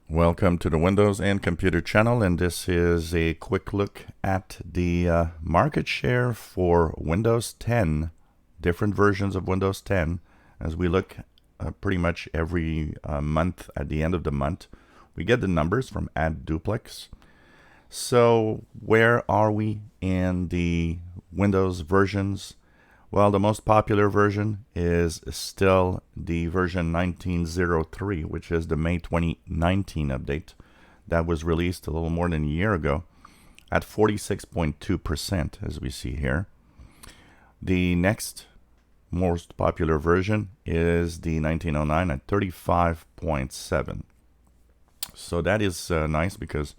Welcome to the Windows and Computer channel, and this is a quick look at the market share for Windows 10, different versions of Windows 10, as we look pretty much every month at the end of the month. We get the numbers from AdDuplex. So where are we in the Windows versions? Well, the most popular version is still the version 1903, which is the May 2019 update that was released a little more than a year ago at 46.2%, as we see here. The next most popular version is the 1909 at 35.7. So that is nice because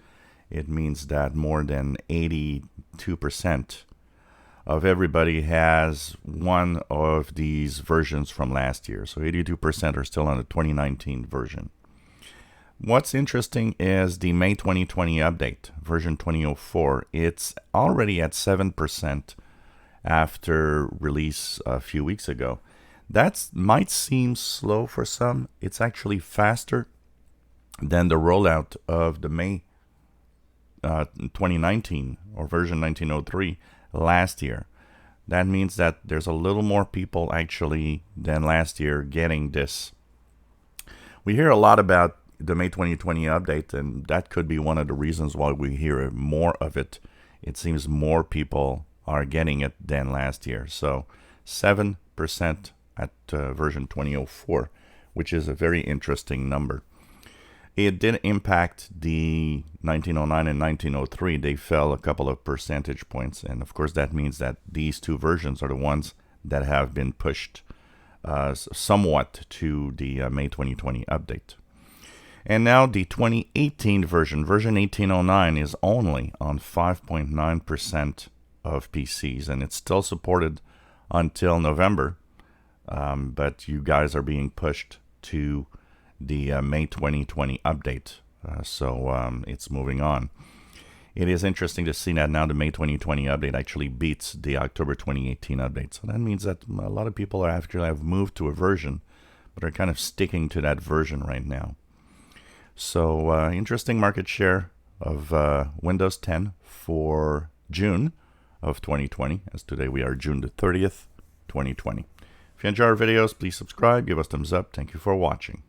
it means that more than 82% of everybody has one of these versions from last year. So 82% are still on the 2019 version. What's interesting is the May 2020 update, version 2004. It's already at 7% after release a few weeks ago. That might seem slow for some. It's actually faster than the rollout of the May 2019 or version 1903 last year. That means that there's a little more people actually than last year getting this. We hear a lot about the May 2020 update, and that could be one of the reasons why we hear more of it. It seems more people are getting it than last year. So 7% at version 2004, which is a very interesting number. It did impact the 1909 and 1903. They fell a couple of percentage points. And of course, that means that these two versions are the ones that have been pushed somewhat to the May 2020 update. And now the 2018 version 1809, is only on 5.9% of PCs. And it's still supported until November. But you guys are being pushed to the May 2020 update. So it's moving on. It is interesting to see that now the May 2020 update actually beats the October 2018 update. So that means that a lot of people have moved to a version, but are kind of sticking to that version right now. So interesting market share of Windows 10 for June of 2020, as today we are June the 30th, 2020. If you enjoy our videos, please subscribe, give us thumbs up. Thank you for watching.